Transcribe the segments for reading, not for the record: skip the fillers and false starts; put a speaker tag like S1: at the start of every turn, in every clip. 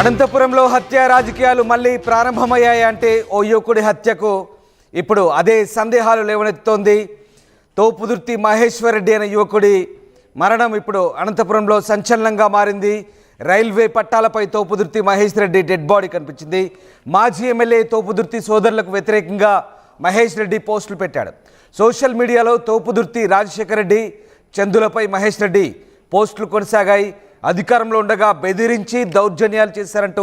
S1: అనంతపురంలో హత్య రాజకీయాలు మళ్ళీ ప్రారంభమయ్యాయంటే ఓ యువకుడి హత్యకు ఇప్పుడు అదే సందేహాలు లేవనెత్తుతోంది. తోపుదుర్తి మహేశ్వర్ రెడ్డి అనే యువకుడి మరణం ఇప్పుడు అనంతపురంలో సంచలనంగా మారింది. రైల్వే పట్టాలపై తోపుదుర్తి మహేష్ రెడ్డి డెడ్ బాడీ కనిపించింది. మాజీ ఎమ్మెల్యే తోపుదుర్తి సోదరులకు వ్యతిరేకంగా మహేష్ రెడ్డి పోస్టులు పెట్టాడు. సోషల్ మీడియాలో తోపుదుర్తి రాజశేఖర్ రెడ్డి, చందులపై మహేష్ రెడ్డి పోస్టులు కొనసాగాయి. అధికారంలో ఉండగా బెదిరించి దౌర్జన్యాలు చేశారంటూ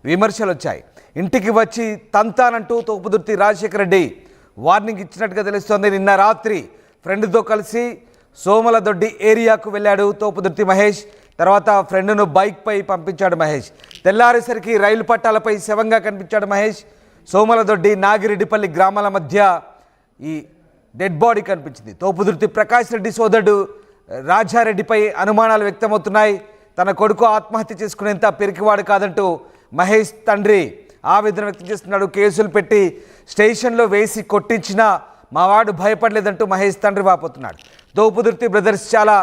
S1: విమర్శలు వచ్చాయి. ఇంటికి వచ్చి తంతానంటూ తోపుదుర్తి రాజశేఖర్ రెడ్డి వార్నింగ్ ఇచ్చినట్టుగా తెలుస్తోంది. నిన్న రాత్రి ఫ్రెండ్తో కలిసి సోమలదొడ్డి ఏరియాకు వెళ్ళాడు తోపుదుర్తి మహేష్. తర్వాత ఫ్రెండ్ను బైక్పై పంపించాడు మహేష్. తెల్లారేసరికి రైలు పట్టాలపై శవంగా కనిపించాడు మహేష్. సోమలదొడ్డి నాగిరెడ్డిపల్లి గ్రామాల మధ్య ఈ డెడ్ బాడీ కనిపించింది. తోపుదుర్తి ప్రకాష్ రెడ్డి సోదరుడు రాజారెడ్డిపై అనుమానాలు వ్యక్తమవుతున్నాయి. తన కొడుకు ఆత్మహత్య చేసుకునేంత పెరికివాడు కాదంటూ మహేష్ తండ్రి ఆవేదన వ్యక్తం చేస్తున్నాడు. కేసులు పెట్టి స్టేషన్లో వేసి కొట్టించినా మావాడు భయపడలేదంటూ మహేష్ తండ్రి వాపోతున్నాడు. తోపుదుర్తి బ్రదర్స్ చాలా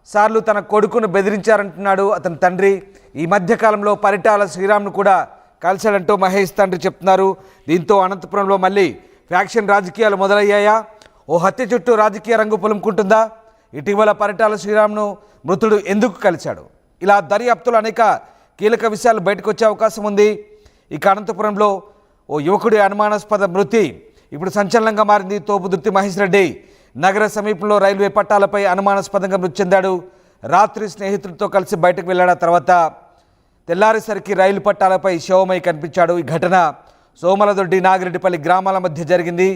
S1: సార్లు తన కొడుకును బెదిరించారంటున్నాడు అతని తండ్రి. ఈ మధ్యకాలంలో పరిటాల శ్రీరామ్ను కూడా కలిశాడంటూ మహేష్ తండ్రి చెప్తున్నారు. దీంతో అనంతపురంలో మళ్ళీ ఫ్యాక్షన్ రాజకీయాలు మొదలయ్యాయా? ఓ హత్య చుట్టూ రాజకీయ రంగు పులుముకుంటుందా? ఇటీవల పరిటాల శ్రీరామ్ను మృతుడు ఎందుకు కలిశాడు? ఇలా దర్యాప్తులో అనేక కీలక విషయాలు బయటకు వచ్చే అవకాశం ఉంది. ఇక అనంతపురంలో ఓ యువకుడి అనుమానాస్పద మృతి ఇప్పుడు సంచలనంగా మారింది. తోపుదుర్తి మహేష్ రెడ్డి నగర సమీపంలో రైల్వే పట్టాలపై అనుమానాస్పదంగా మృతి చెందాడు. రాత్రి స్నేహితులతో కలిసి బయటకు వెళ్ళాడు. తర్వాత తెల్లారేసరికి రైలు పట్టాలపై శవమై కనిపించాడు. ఈ ఘటన సోమలదొడ్డి నాగిరెడ్డిపల్లి గ్రామాల మధ్య జరిగింది.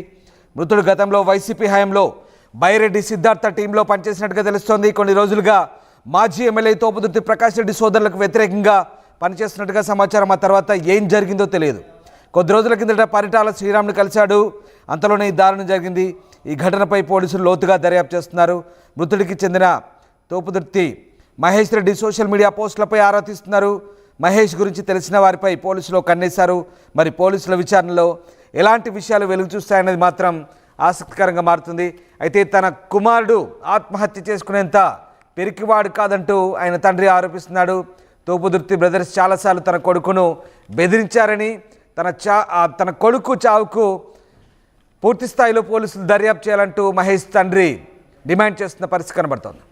S1: మృతుడు గతంలో వైసీపీ హయాంలో బైరెడ్డి సిద్ధార్థ టీంలో పనిచేసినట్టుగా తెలుస్తోంది. కొన్ని రోజులుగా మాజీ ఎమ్మెల్యే తోపుదుర్తి ప్రకాష్ రెడ్డి సోదరులకు వ్యతిరేకంగా పనిచేస్తున్నట్టుగా సమాచారం. ఆ తర్వాత ఏం జరిగిందో తెలియదు. కొద్ది రోజుల కిందట పరిటాల శ్రీరామ్ను కలిశాడు. అంతలోనే ఈ దారుణం జరిగింది. ఈ ఘటనపై పోలీసులు లోతుగా దర్యాప్తు చేస్తున్నారు. మృతుడికి చెందిన తోపుదుర్తి మహేష్ రెడ్డి సోషల్ మీడియా పోస్టులపై ఆరా తీస్తున్నారు. మహేష్ గురించి తెలిసిన వారిపై పోలీసులు కన్నేశారు. మరి పోలీసుల విచారణలో ఎలాంటి విషయాలు వెలుగు చూస్తాయనేది మాత్రం ఆసక్తికరంగా మారుతుంది. అయితే తన కుమారుడు ఆత్మహత్య చేసుకునేంత పెరికివాడు కాదంటూ ఆయన తండ్రి ఆరోపిస్తున్నాడు. తోపుదుర్తి బ్రదర్స్ చాలాసార్లు తన కొడుకును బెదిరించారని, తన కొడుకు చావుకు పూర్తి స్థాయిలో పోలీసులు దర్యాప్తు చేయాలంటూ మహేష్ తండ్రి డిమాండ్ చేస్తున్న పరిస్థితి కనబడుతోంది.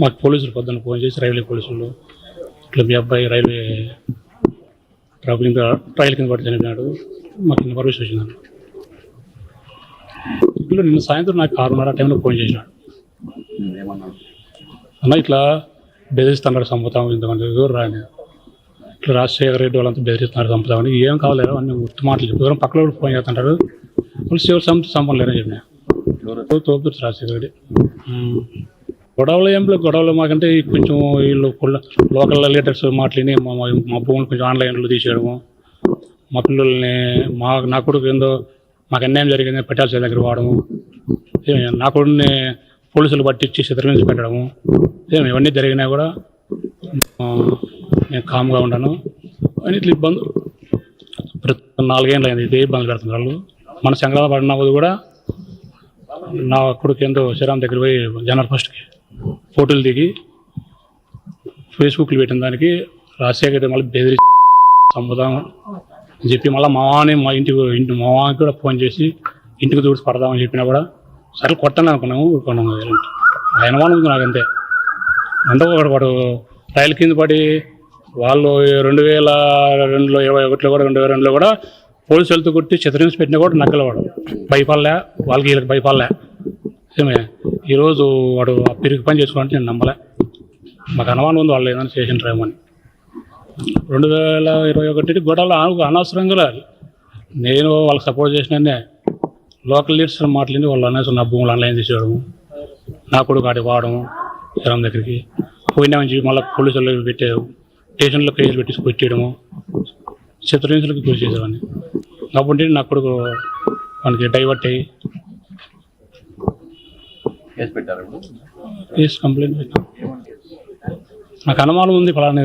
S2: మాకు పోలీసులు పొద్దున్న ఫోన్ చేసి రైల్వే పోలీసులు ఇట్లా మీ అబ్బాయి రైల్వే ట్రైల్ కింద పడి చనిపోయినాడు, మాకు ఇన్ఫర్మేషన్ వచ్చిందన్న. ఇప్పుడు నిన్న సాయంత్రం నాకు 6:30 టైంలో ఫోన్ చేసినాడు. అన్న ఇట్లా బెదిరిస్తున్నారు, చంపుతాము, ఇంతమంది రాని ఇట్లా రాజశేఖర రెడ్డి వాళ్ళంతా బెదిరిస్తున్నారు, చంపుతామని. ఏం కావాలేరు అన్ని ఉత్తు మాటలు చెప్పారు. పక్కన కూడా ఫోన్ చేస్తుంటారు, వాళ్ళు శివరు చంపలేరని చెప్పిన. తోపుదుర్తి రాజశేఖర రెడ్డి గొడవలు ఏం లేవు. గొడవలు మాకంటే కొంచెం వీళ్ళు లోకల్ లీడర్స్ మాట్లాడి మా భూములు కొంచెం ఆన్లైన్లో తీసేయడము, మా పిల్లల్ని నా కొడుకు ఏందో మాకు అన్యాయం జరిగింది పెట్టాల్సిన దగ్గర వాడము, నా కొడుకుని పోలీసులు పట్టించి చిత్రహింస పెట్టడము, ఇవన్నీ జరిగినా కూడా నేను కామ్గా ఉన్నాను అని ఇట్లా ఇబ్బంది. ప్రతి 4 ఏళ్ళు అయింది ఇదే ఇబ్బంది పెడుతున్నారు వాళ్ళు. మన సంగ్రహ పడినప్పుడు కూడా నా కొడుకు ఏందో శ్రీరామ్ దగ్గర పోయి జనవరి 1కి ఫోటోలు దిగి ఫేస్బుక్లో పెట్టిన దానికి రాజశేఖర్ మళ్ళీ బెదిరి చంపుదాం అని చెప్పి మళ్ళీ మావాని మా మామకి కూడా ఫోన్ చేసి ఇంటికి దూడిచి పడదామని చెప్పినా కూడా సరే కొట్టండి అనుకున్నాము. ఊరుకున్నాము. అనుమానం ఉంది నాకంతే. అంటే వాడు రైలు కింద పడి వాళ్ళు 2022లో 2021లో కూడా 2022లో కూడా పోలీసులతో కొట్టి చిత్రహింస పెట్టినా కూడా నక్కలవాడు భయపడలే, వాళ్ళకి వీళ్ళకి భయపడలే. ఈరోజు వాడు ఆ పెరిగి పని చేసుకోవాలంటే నేను నమ్మలే. మాకు అనుమానం ఉంది వాళ్ళు ఏదైనా చేసింటారేమో అని. 2021 గొడవలు అనవసరంగా నేను వాళ్ళకి సపోర్ట్ చేసినానే. లోకల్ లీడర్స్ మాట్లాడి వాళ్ళు అనేసి నా భూములు ఆన్లైన్ తీసేయడము, నా కొడుకు ఆడి వాడము శ్రీరామ్ దగ్గరికి పోయినామని చెప్పి మళ్ళీ పోలీసులు పెట్టారు, స్టేషన్లో కేసులు పెట్టి కొట్టేయడము, చిత్రహింసలకు గురి చేసేవాడిని. కాబట్టి నా కొడుకు మనకి డైవర్ట్ అయ్యి కేసు కంప్లైంట్ పెట్టాం. నాకు అనుమానం ఉంది ఫలానా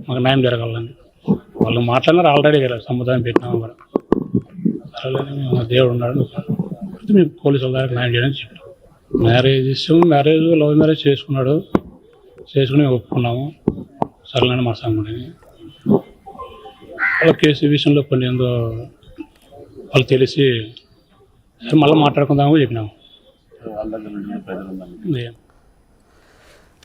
S2: మాకు న్యాయం జరగాలని వాళ్ళు మాట్లాడినారు ఆల్రెడీ కదా సముదాయం పెట్టినాము కూడా సరేలేని మా దేవుడు ఉన్నాడు మేము పోలీసు వాళ్ళ దగ్గర న్యాయం చేయడానికి చెప్పాం. మ్యారేజ్ లవ్ మ్యారేజ్ చేసుకుని ఒప్పుకున్నాము సరేలేని మా సంగుడిని వాళ్ళ కేసు విషయంలో కొన్ని ఏందో వాళ్ళు తెలిసి సరే మళ్ళీ మాట్లాడుకుందామని చెప్పినాము.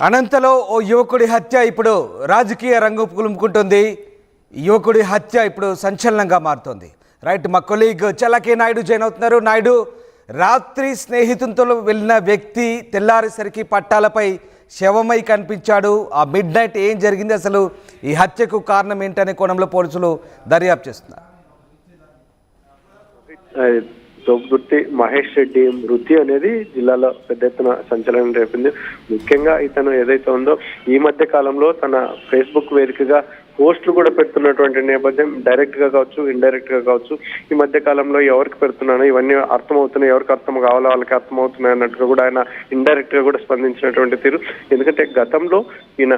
S1: అనంతలో ఓ యువకుడి హత్య ఇప్పుడు రాజకీయ రంగు పులుముకుంటుంది. యువకుడి హత్య ఇప్పుడు సంచలనంగా మారుతుంది. రైట్, మా కొలీగ్ చలకే నాయుడు జాయిన్ అవుతున్నారు. నాయుడు, రాత్రి స్నేహితులతో వెళ్ళిన వ్యక్తి తెల్లారేసరికి పట్టాలపై శవమై కనిపించాడు. ఆ మిడ్ నైట్ ఏం జరిగింది, అసలు ఈ హత్యకు కారణం ఏంటనే కోణంలో పోలీసులు దర్యాప్తు చేస్తున్నారు.
S3: తోపుదుర్తి మహేష్ రెడ్డి మృతి అనేది జిల్లాలో పెద్ద ఎత్తున సంచలనం రేపింది. ముఖ్యంగా ఇతను ఏదైతే ఉందో ఈ మధ్య కాలంలో తన ఫేస్బుక్ వేదికగా పోస్టులు కూడా పెడుతున్నటువంటి నేపథ్యం, డైరెక్ట్ గా కావచ్చు ఇండైరెక్ట్ గా కావచ్చు. ఈ మధ్య కాలంలో ఎవరికి పెడుతున్నానో ఇవన్నీ అర్థమవుతున్నాయి, ఎవరికి అర్థం కావాలో వాళ్ళకి అర్థమవుతున్నాయి అన్నట్టుగా కూడా ఆయన ఇండైరెక్ట్ గా కూడా స్పందించినటువంటి తీరు. ఎందుకంటే గతంలో ఈయన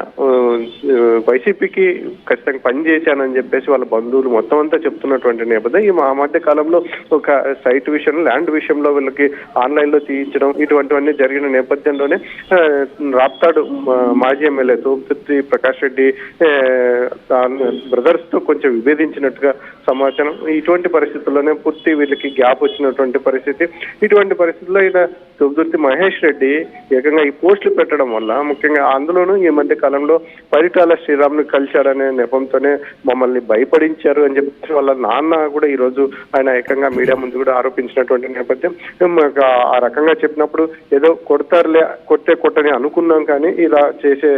S3: వైసీపీకి ఖచ్చితంగా పనిచేశానని చెప్పేసి వాళ్ళ బంధువులు మొత్తం అంతా చెప్తున్నటువంటి నేపథ్యం. ఈ ఆ మధ్య కాలంలో ఒక సైట్ విషయంలో, ల్యాండ్ విషయంలో వీళ్ళకి ఆన్లైన్ లో తీయించడం ఇటువంటివన్నీ జరిగిన నేపథ్యంలోనే రాప్తాడు మాజీ ఎమ్మెల్యే తోపుదుర్తి ప్రకాష్ రెడ్డి బ్రదర్స్ తో కొంచెం విభేదించినట్టుగా సమాచారం. ఇటువంటి పరిస్థితుల్లోనే పూర్తి వీళ్ళకి గ్యాప్ వచ్చినటువంటి పరిస్థితి. ఇటువంటి పరిస్థితుల్లో ఈయన తోపుదుర్తి మహేష్ రెడ్డి ఏకంగా ఈ పోస్టులు పెట్టడం వల్ల, ముఖ్యంగా అందులోనూ ఈ మధ్య కాలంలో పరిటాల శ్రీరామ్ను కలిశారనే నెపంతోనే మమ్మల్ని భయపడించారు అని చెప్పి వాళ్ళ నాన్న కూడా ఈ రోజు ఆయన ఏకంగా మీడియా ముందు కూడా ఆరోపించినటువంటి నేపథ్యం. ఆ రకంగా చెప్పినప్పుడు ఏదో కొడతారులే, కొట్టని అనుకున్నాం కానీ ఇలా చేసే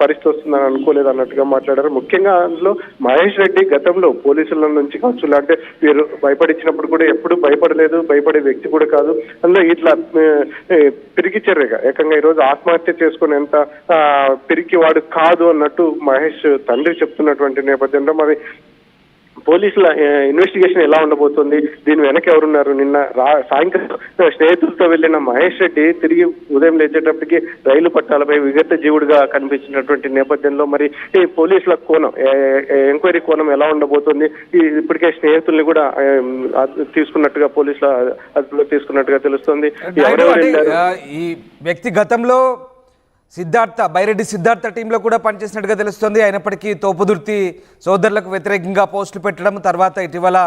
S3: పరిస్థితి వస్తుందని అనుకోలేదు అన్నట్టుగా మాట్లాడారు. ముఖ్యంగా అందులో మహేష్ రెడ్డి గతంలో పోలీసుల నుంచి కావచ్చు, లేకపోతే వీరు భయపడించినప్పుడు కూడా ఎప్పుడు భయపడలేదు, భయపడే వ్యక్తి కూడా కాదు. అందులో ఇట్లా పిరికి చర్యగా ఏకంగా ఈరోజు ఆత్మహత్య చేసుకునేంత పిరికి వాడు కాదు అన్నట్టు మహేష్ తండ్రి చెప్తున్నటువంటి నేపథ్యంలో మరి పోలీసుల ఇన్వెస్టిగేషన్ ఎలా ఉండబోతుంది, దీని వెనక ఎవరున్నారు? నిన్న సాయంత్రం స్నేహితులతో వెళ్ళిన మహేష్ రెడ్డి తిరిగి ఉదయం లేచేటప్పటికి రైలు పట్టాలపై విగత జీవుడిగా కనిపించినటువంటి నేపథ్యంలో మరి ఈ పోలీసుల కోణం, ఎంక్వైరీ కోణం ఎలా ఉండబోతుంది? ఇప్పటికే స్నేహితుల్ని కూడా తీసుకున్నట్టుగా పోలీసుల అదుపులో తీసుకున్నట్టుగా తెలుస్తుంది.
S1: ఈ వ్యక్తి గతంలో బైరెడ్డి సిద్ధార్థ టీంలో కూడా పనిచేసినట్టుగా తెలుస్తుంది. అయినప్పటికీ తోపుదుర్తి సోదరులకు వ్యతిరేకంగా పోస్టులు పెట్టడం, తర్వాత ఇటీవల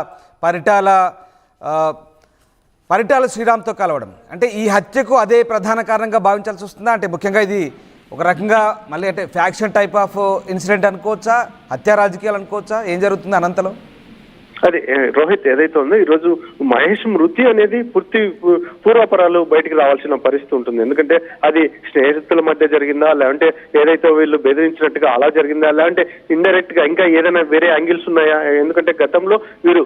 S1: పరిటాల శ్రీరామ్తో కలవడం, అంటే ఈ హత్యకు అదే ప్రధాన కారణంగా భావించాల్సి వస్తుందా? అంటే ముఖ్యంగా ఇది ఒక రకంగా మళ్ళీ అంటే ఫ్యాక్షన్ టైప్ ఆఫ్ ఇన్సిడెంట్ అనుకోవచ్చా, హత్యా రాజకీయాలు అనుకోవచ్చా? ఏం జరుగుతుంది అనంతలో?
S3: అది రోహిత్ ఏదైతే ఉందో ఈరోజు మహేష్ మృతి అనేది పూర్తి పూర్వాపరాలు బయటికి రావాల్సిన పరిస్థితి ఉంటుంది. ఎందుకంటే అది స్నేహితుల మధ్య జరిగిందా, లేదంటే ఏదైతే వీళ్ళు బెదిరించినట్టుగా అలా జరిగిందా, లేదంటే ఇండైరెక్ట్ గా ఇంకా ఏదైనా వేరే యాంగిల్స్ ఉన్నాయా? ఎందుకంటే గతంలో వీరు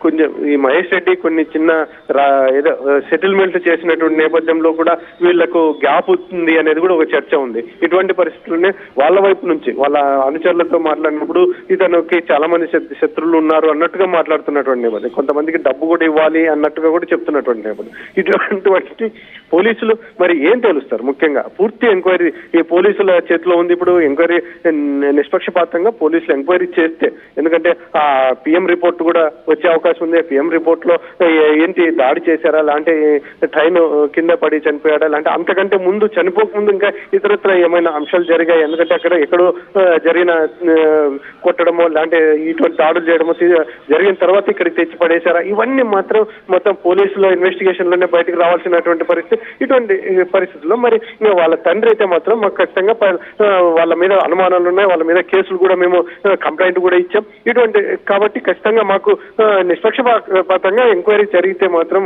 S3: కొంచెం ఈ మహేష్ రెడ్డి కొన్ని చిన్న ఏదో సెటిల్మెంట్ చేసినటువంటి నేపథ్యంలో కూడా వీళ్లకు గ్యాప్ ఉంది అనేది కూడా ఒక చర్చ ఉంది. ఇటువంటి పరిస్థితుల్లోనే వాళ్ళ వైపు నుంచి వాళ్ళ అనుచరులతో మాట్లాడినప్పుడు ఇతనికి చాలా మంది శత్రువులు ఉన్నారు అన్నట్టుగా మాట్లాడుతున్నటువంటి నేపథ్యం, కొంతమందికి డబ్బు కూడా ఇవ్వాలి అన్నట్టుగా కూడా చెప్తున్నటువంటి నేపథ్యం. ఇటువంటి పోలీసులు మరి ఏం తెలుస్తారు? ముఖ్యంగా పూర్తి ఎంక్వైరీ ఈ పోలీసుల చేతిలో ఉంది. ఇప్పుడు ఎంక్వైరీ నిష్పక్షపాతంగా పోలీసులు ఎంక్వైరీ చేస్తే, ఎందుకంటే ఆ పిఎం రిపోర్ట్ కూడా వచ్చే అవకాశం ఉంది. పిఎం రిపోర్ట్ లో ఏంటి దాడి చేశారా, లాంటి ట్రైన్ కింద పడి చనిపోయాడా, లాంటి అంతకంటే ముందు చనిపోకముందు ఇంకా ఇతరత్ర ఏమైనా అంశాలు జరిగాయి? ఎందుకంటే అక్కడ ఎక్కడో జరిగిన కొట్టడమో లాంటి ఇటువంటి దాడులు చేయడమో జరిగిన తర్వాత ఇక్కడికి తెచ్చి పడేశారా? ఇవన్నీ మాత్రం మొత్తం పోలీసుల ఇన్వెస్టిగేషన్ లోనే బయటకు రావాల్సినటువంటి పరిస్థితి. ఇటువంటి పరిస్థితుల్లో మరి వాళ్ళ తండ్రి అయితే మాత్రం మాకు ఖచ్చితంగా వాళ్ళ మీద అనుమానాలు ఉన్నాయి, వాళ్ళ మీద కేసులు కూడా మేము కంప్లైంట్ కూడా ఇచ్చాం. ఇటువంటి కాబట్టి ఖచ్చితంగా మాకు నిష్పక్షపాతంగా ఎంక్వైరీ జరిగితే మాత్రం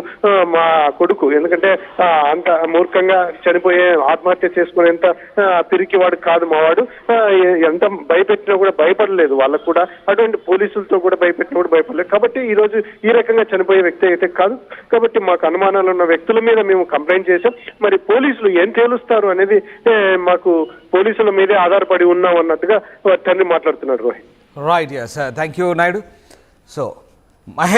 S3: మా కొడుకు, ఎందుకంటే అంత మూర్ఖంగా చనిపోయే ఆత్మహత్య చేసుకునేంత పిరికివాడు కాదు మావాడు, ఎంత భయపెట్టినా కూడా భయపడలేదు వాళ్ళకు కూడా, అటువంటి పోలీసులతో కూడా భయపెట్టినా కూడా భయపడలేదు. కాబట్టి ఈ రోజు ఈ రకంగా చనిపోయే వ్యక్తి అయితే కాదు. కాబట్టి మాకు అనుమానాలు ఉన్న వ్యక్తుల మీద మేము కంప్లైంట్ చేశాం. మరి పోలీసులు ఏం తేలుస్తారు అనేది మాకు పోలీసుల మీదే ఆధారపడి ఉన్నాం అన్నట్టుగా తండ్రి మాట్లాడుతున్నారు. Rohit.
S1: Right, yes, thank you Naidu. So Mahesh